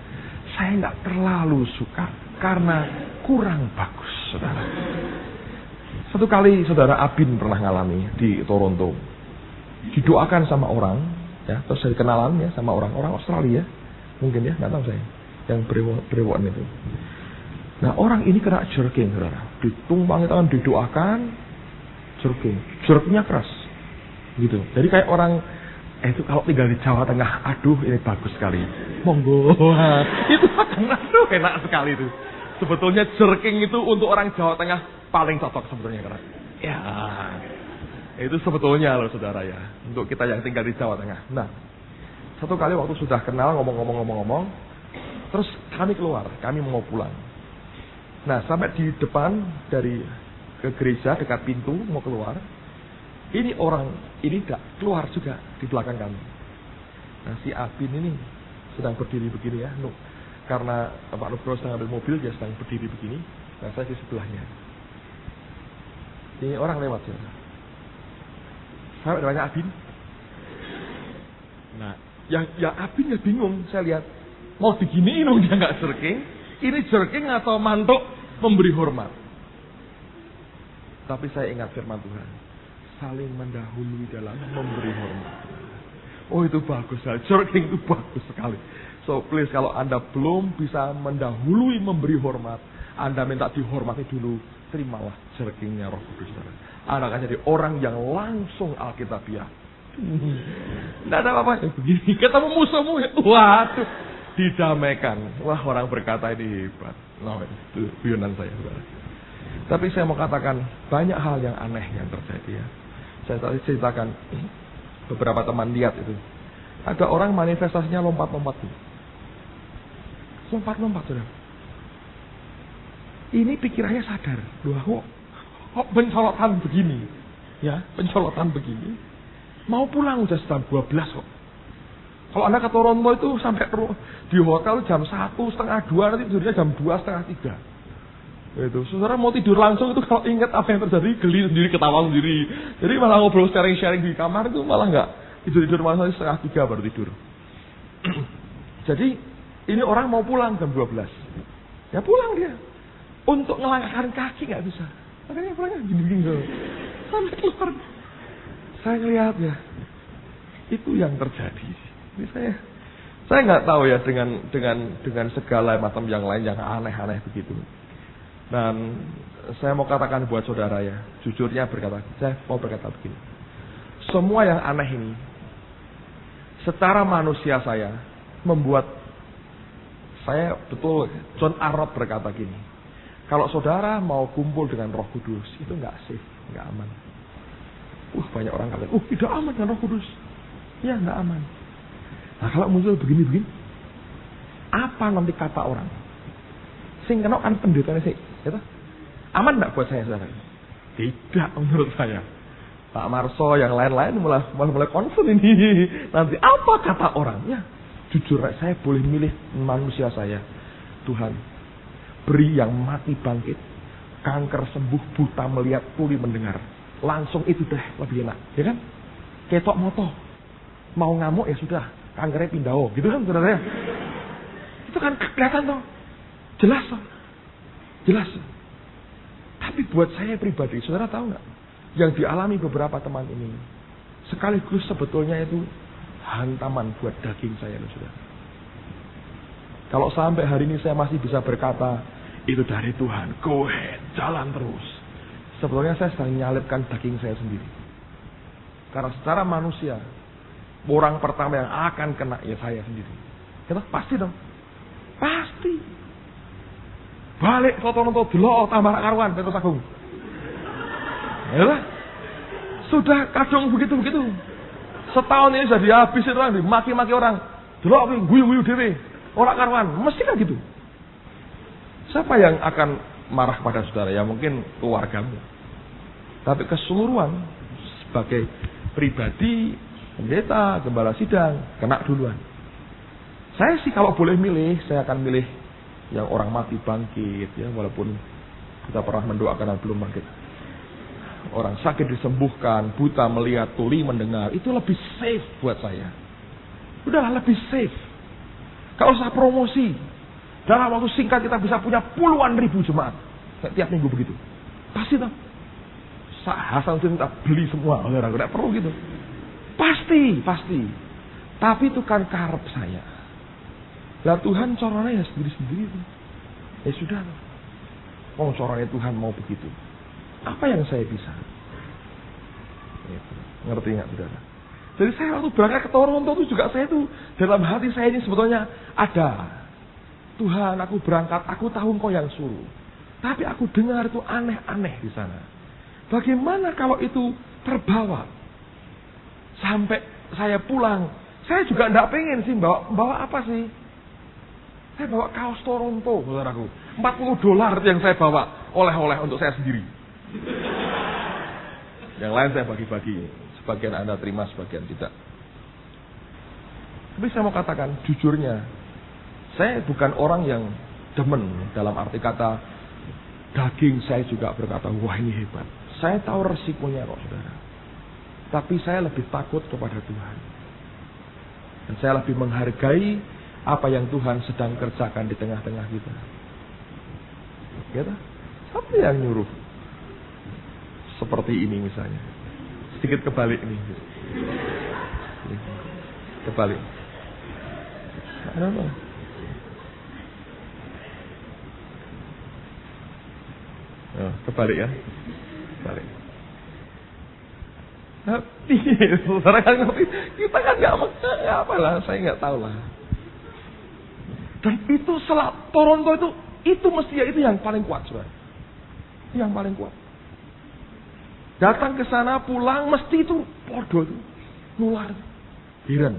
saya nggak terlalu suka karena kurang bagus, saudara. Satu kali saudara Abin pernah ngalami di Toronto, didoakan sama orang, ya, terus saya kenalan ya sama orang Australia, mungkin ya, nggak tahu saya, yang brewon itu. Nah, orang ini kena jerking, saudara, ditumpangi tangan, didoakan, jerknya keras. Gitu. Jadi kayak orang itu kalau tinggal di Jawa Tengah, aduh ini bagus sekali, monggo. Itu aduh enak sekali itu. Sebetulnya jerking itu untuk orang Jawa Tengah paling cocok sebetulnya, karena ya itu sebetulnya loh, saudara, ya, untuk kita yang tinggal di Jawa Tengah. Nah, satu kali waktu sudah kenal ngomong, terus kami keluar, kami mau pulang. Nah, sampai di depan dari ke gereja dekat pintu mau keluar. Ini orang ini tidak keluar juga di belakang kami. Nah, si Abin ini sedang berdiri begini ya, karena Pak Nugroho sedang ambil mobil, dia sedang berdiri begini. Nah, saya di sebelahnya. Ini orang lewat ya. Saya namanya Abin. Nah, yang Abin ya bingung. Saya lihat mau diginiin dia nggak jerking. Ini jerking atau mantuk memberi hormat. Tapi saya ingat firman Tuhan, saling mendahului dalam memberi hormat. Oh, itu bagus sekali. Jerking itu bagus sekali. So please, kalau Anda belum bisa mendahului memberi hormat, Anda minta dihormati dulu, terimalah jerkingnya Roh Kudus. Anda akan jadi orang yang langsung Alkitabiah. Tidak ada apa-apa. Begini, ketemu musuhmu, waduh, didamaikan. Wah, orang berkata ini hebat. No, itu guyonan saya, saudara. Tapi saya mau katakan banyak hal yang aneh yang terjadi ya. Saya tadi ceritakan beberapa teman lihat itu. Ada orang manifestasinya lompat-lompat. Lompat-lompat, saudara. Ini pikirannya sadar. Loh, kok pencolotan begini? Ya, pencolotan begini. Mau pulang udah jam 12 kok. Kalau Anda ke Toronto itu sampai di hotel jam 1:30, nanti tidurnya jam 2:30, 3. Itu, saudara mau tidur langsung itu kalau ingat apa yang terjadi, geli sendiri, ketawa sendiri. Jadi malah ngobrol sharing-sharing di kamar itu malah nggak tidur malah 2:30 baru tidur. Jadi ini orang mau pulang jam 12. Ya pulang dia. Untuk ngelangkahkan kaki nggak bisa. Makanya pulangnya gini-gini loh. Sampai keluar. Saya ngelihat ya. Itu yang terjadi. Ini saya nggak tahu ya dengan segala macam yang lain yang aneh-aneh begitu. Dan saya mau katakan buat saudara ya, jujurnya saya mau berkata begini. Semua yang aneh ini secara manusia saya membuat saya betul. John Arnott berkata gini, kalau saudara mau kumpul dengan Roh Kudus itu nggak safe, nggak aman. Banyak orang kata, tidak aman dengan Roh Kudus. Ya nggak aman. Nah kalau muncul begini-begini, apa nanti kata orang? Sing kena kan pendetanya sih, gitu? Aman nggak buat saya saudara? Tidak menurut saya. Pak Marso yang lain-lain mulai concern ini. Nanti apa kata orang? Ya jujur saya boleh milih manusia saya. Tuhan beri yang mati bangkit, kanker sembuh, buta melihat, tuli mendengar. Langsung itu deh lebih enak, ya kan? Ketok moto, mau ngamuk ya sudah, kankernya pindah, gitu kan saudara ya? Itu kan kelihatan toh, jelas toh, jelas. Tapi buat saya pribadi, saudara tahu nggak? Yang dialami beberapa teman ini, sekaligus sebetulnya itu hantaman buat daging saya loh saudara. Kalau sampai hari ini saya masih bisa berkata, itu dari Tuhan, go ahead, jalan terus. Sebetulnya saya sedang menyalibkan daging saya sendiri. Karena secara manusia, orang pertama yang akan kena ya saya sendiri. Kita pasti dong. Pasti. Balik foto-foto dulu tambah karuan Petrus Agung. Ya, sudah kadung begitu-begitu. Setahun ini sudah dihabisin orang, dimaki-maki orang. Dulu guyu-guyu dewe, orang karuan, mesti kan gitu. Siapa yang akan marah pada saudara? Ya mungkin keluargamu. Tapi keseluruhan sebagai pribadi, pendeta, gembala sidang, kena duluan. Saya sih kalau boleh milih, saya akan milih yang orang mati bangkit, ya walaupun kita pernah mendoakan dan belum bangkit. Orang sakit disembuhkan, buta melihat, tuli mendengar, itu lebih safe buat saya. Udahlah lebih safe. Kalau usah promosi, dalam waktu singkat kita bisa punya puluhan ribu jemaat setiap minggu begitu. Pasti toh. Hasan minta beli semua, orang tidak perlu gitu. Pasti. Tapi itu kan karep saya. Lah Tuhan caranya ya sendiri-sendiri. Ya sudah. Mau caranya Tuhan mau begitu. Apa yang saya bisa? Ngerti nggak saudara? Jadi saya waktu berangkat ke Toronto itu juga saya itu dalam hati saya ini sebetulnya ada. Tuhan, aku berangkat, aku tahu Engkau yang suruh. Tapi aku dengar itu aneh-aneh di sana. Bagaimana kalau itu terbawa sampai saya pulang? Saya juga tidak pengen sih bawa apa sih? Saya bawa kaos Toronto, saudaraku. $40 yang saya bawa oleh-oleh untuk saya sendiri. Yang lain saya bagi-bagi. Sebagian Anda terima, sebagian tidak. Tapi saya mau katakan jujurnya, saya bukan orang yang demen dalam arti kata daging saya juga berkata, wah ini hebat. Saya tahu resikonya kok saudara. Tapi saya lebih takut kepada Tuhan. Dan saya lebih menghargai apa yang Tuhan sedang kerjakan di tengah-tengah kita. Gitu? Siapa yang nyuruh? Seperti ini misalnya. Sedikit kebalik nih. Kebalik. Kenapa? Oh, kebalik ya. Kebalik. Saudara kan ngerti. Kita kan nggak apalah, saya nggak tahu lah. Dan itu Toronto itu mestinya itu yang paling kuat, saudara. Yang paling kuat. Datang ke sana pulang mesti itu podo itu nular. Heran.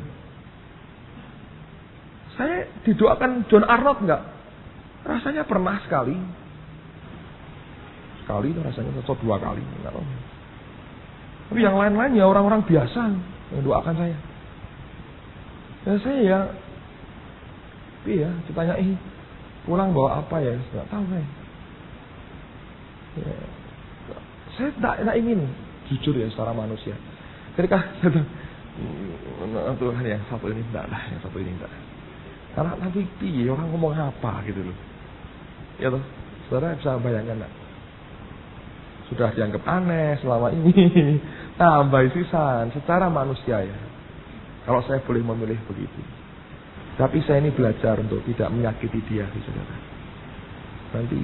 Saya didoakan John Arnott enggak? Rasanya pernah sekali. Sekali itu rasanya atau 2 kali, enggak tahu. Tapi yang lain-lain ya orang-orang biasa yang doakan saya. Ya saya ya ditanya pulang bawa apa ya, nggak tahu saya. Ya, saya tidak ingin jujur ya secara manusia. Ketika Tuhan yang satu ini enggak lah, yang satu ini enggak. Karena nanti orang ngomong apa gitu loh. Ya toh, saudara bisa bayangkan enggak? Sudah dianggap aneh selama ini, tambah sisan secara manusia ya. Kalau saya boleh memilih begitu. Tapi saya ini belajar untuk tidak menyakiti dia, saudara. Nanti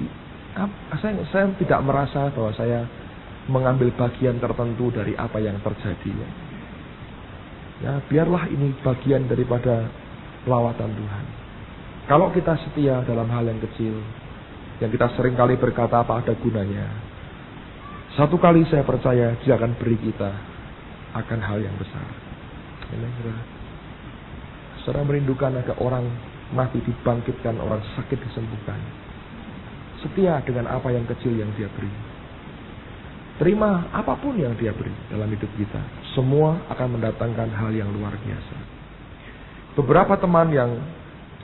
saya tidak merasa bahwa saya mengambil bagian tertentu dari apa yang terjadi. Ya, biarlah ini bagian daripada lawatan Tuhan. Kalau kita setia dalam hal yang kecil, yang kita sering kali berkata apa ada gunanya, satu kali saya percaya Dia akan beri kita akan hal yang besar. Saudara merindukan ada orang mati dibangkitkan, orang sakit disembuhkan. Setia dengan apa yang kecil yang Dia beri. Terima apapun yang Dia beri dalam hidup kita. Semua akan mendatangkan hal yang luar biasa. Beberapa teman yang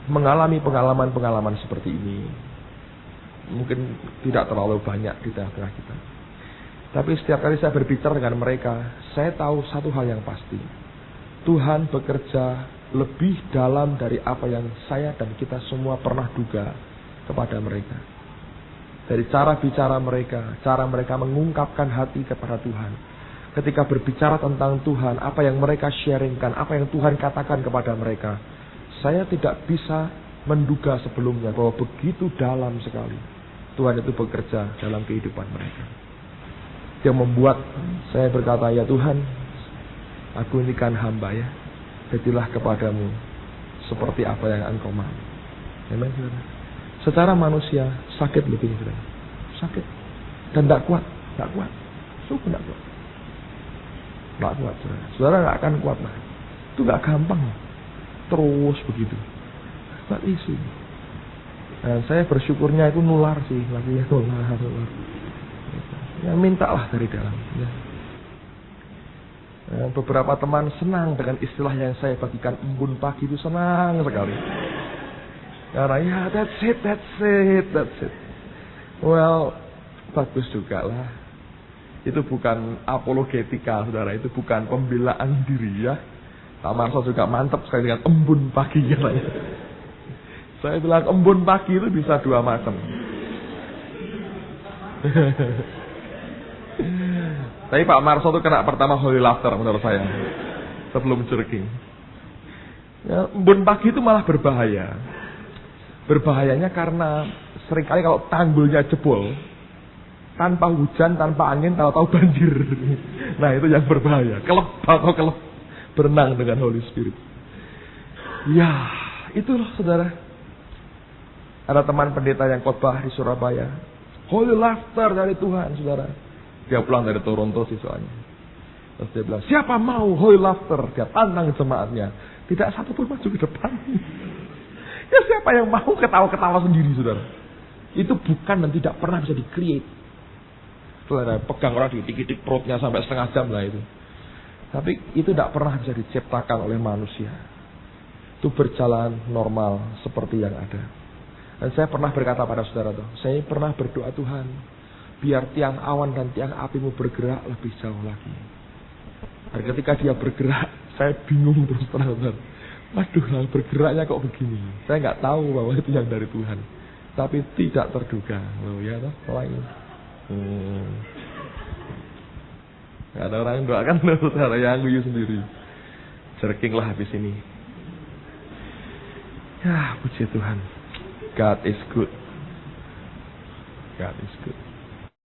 mengalami pengalaman-pengalaman seperti ini, mungkin tidak terlalu banyak di tengah-tengah kita. Tapi setiap kali saya berbicara dengan mereka, saya tahu satu hal yang pasti. Tuhan bekerja lebih dalam dari apa yang saya dan kita semua pernah duga kepada mereka. Dari cara bicara mereka, cara mereka mengungkapkan hati kepada Tuhan. Ketika berbicara tentang Tuhan, apa yang mereka sharingkan, apa yang Tuhan katakan kepada mereka, saya tidak bisa menduga sebelumnya bahwa begitu dalam sekali Tuhan itu bekerja dalam kehidupan mereka. Yang membuat saya berkata, ya Tuhan, aku ini kan hamba ya, jadilah kepadamu seperti apa yang Engkau mau. Amen, saudara. Secara manusia sakit lebih, saudara. Sakit dan tidak kuat, sungguh tidak kuat. Tidak kuat, saudara. Saudara tidak akan kuat lah. Itu tidak gampang. Terus begitu. Tidak isu. Nah, saya bersyukurnya itu nular sih, lagi nular. Ya mintalah dari dalam. Ya. Nah, beberapa teman senang dengan istilah yang saya bagikan, embun pagi itu senang sekali. Karena ya that's it. Well, bagus juga lah. Itu bukan apologetika, saudara. Itu bukan pembelaan diri ya. Pak Marso juga mantap sekali dengan embun pagi ya. Saya bilang embun pagi itu bisa dua macam. Tapi Pak Marso itu kena pertama holy laughter menurut saya. Sebelum jerking. Ya, embun pagi itu malah berbahaya. Berbahayanya karena seringkali kalau tanggulnya jebol, tanpa hujan, tanpa angin, tahu-tahu banjir. Nah itu yang berbahaya. Kelep berenang dengan Holy Spirit. Ya, itu loh saudara. Ada teman pendeta yang khotbah di Surabaya. Holy laughter dari Tuhan, saudara. Dia pulang dari Toronto sih soalnya. Terus dia bilang, siapa mau holy laughter? Dia tantang jemaatnya. Tidak satu pun maju ke depan. Ya siapa yang mau ketawa-ketawa sendiri, saudara? Itu bukan dan tidak pernah bisa di-create. Saudara, pegang orang diitik-itik perutnya sampai setengah jam lah itu. Tapi itu tidak pernah bisa diciptakan oleh manusia. Itu berjalan normal seperti yang ada. Dan saya pernah berkata pada saudara tuh, saya pernah berdoa, Tuhan, biar tiang awan dan tiang apimu bergerak lebih jauh lagi. Dan ketika dia bergerak, saya bingung terus terang. Waduh lah, bergeraknya kok begini. Saya nggak tahu bahwa itu yang dari Tuhan. Tapi tidak terduga. Loh ya toh, lain. Gak ada orang yang doakan saudara, yang guyu sendiri. Jerking lah habis ini. Ya, puji Tuhan. God is good. God is good.